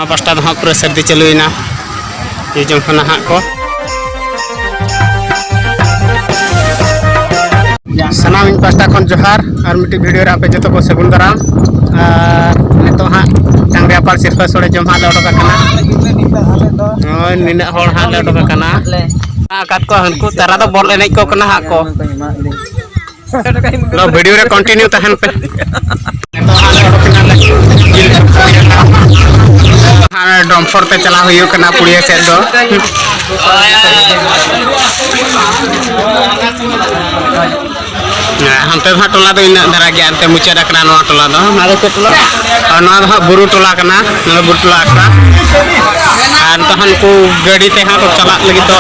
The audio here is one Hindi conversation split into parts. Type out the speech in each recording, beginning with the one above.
पास्टा तो हाँ पूरा सर्दी चलुना ये जमखाना हाँ को सनाम इन पास्टा खन जोहार और मिट्टी वीडियो रे आपे जो को सगुन दाराम नितो हाँ डांगरे पाल सिरफा सोड़े जम हाँ लौटो का निना होड़ हाँ लौटो का आकात को हनको तारा तो बॉल एनेज को कना हाँ को लो वीडियो रे कंटिन्यू तहन पे नितो हाँ लौटो कना हाँ डम्फर ते चला हुई कना पुड़िया से दो हम तो हाँ टोला तो इन धरा गया अंते मुचे रखना नवा टोला दो हमारे के टोला और नवा हाँ बुरु टोला कना नवा बुरु टोला का और तो हमको गाड़ी ते हाँ तो चला लगी तो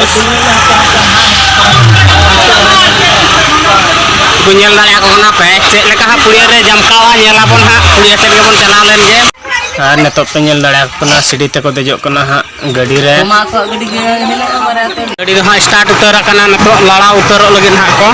गुंजल दाया को ना पे चेक लेका हाँ पुड़िया रे जमकावा नेला बन हाँ पुड़िया से के बन चला लेन गे और नेतो पे नेल दाया कना सीढ़ी ते को देजो कना हाँ गाड़ी रे गाड़ी तो हाँ स्टार्ट उतर कना नेतो लड़ा उतर लगी हाँ को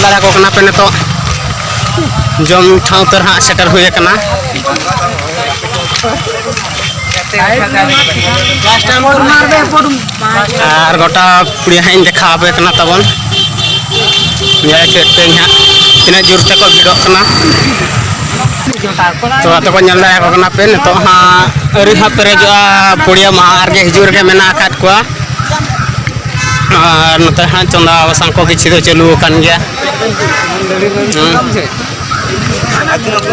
दाड़ा को कना पे ने तो जम ठाव तर हाँ सेटर हुए कना और गोटा पुड़िया हाँ देखा पे कना तबन ये चेक पे हाँ तीना जोर से को भिड़ो कना तो आते को नेल दाड़ा को कना पे ने तो हाँ अरी हाँ पेरेजोआ पुड़िया मा आर गे हिजुर के मेना आकात को और नते हाँ चंदा बसांग को किसी तो चलू कान गया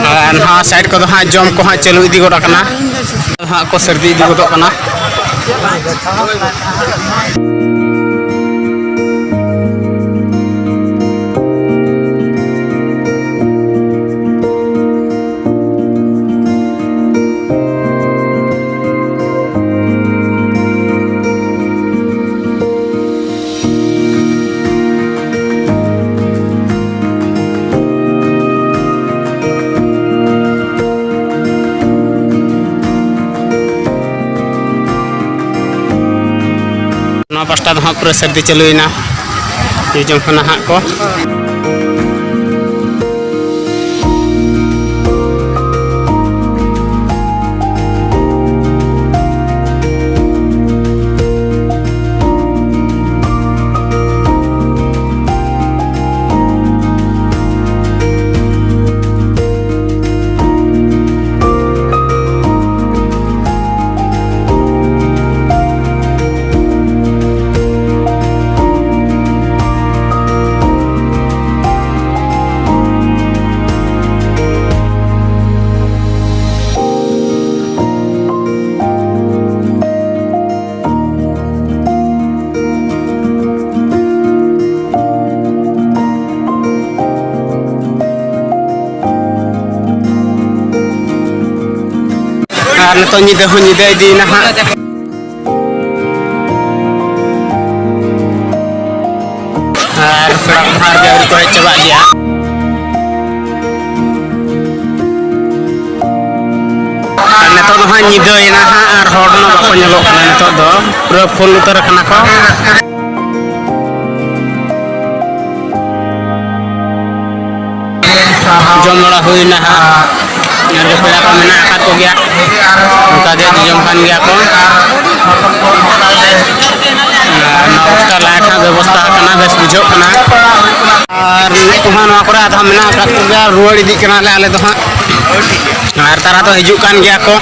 और हाँ साइड को हाँ जम को हाँ चलू इदी गोड़ा कना हाँ को सर्दी इदी गोड़ा कना पास्टा दो हाँ पूरा सर्दी चलुना ये जम खाना हाँ को तो निदे हो निदे दी ना हाँ और हर जगह को चबा गया तो हाँ निदे ना हाँ और हॉट ना बाको निलो करना तो पूरा फुल उतर करना को जमला हुई ना हाँ यार को पेड़ा को मना आकात को गया उनका दे जम खान गया को नाश्ता लायक ना व्यवस्था करना बेस बुझो करना और तुहान वाकरा आधा मना आकात को गया रुआड़ी दी करना ले आले तो हाँ और तारा तो हिजू कान गया को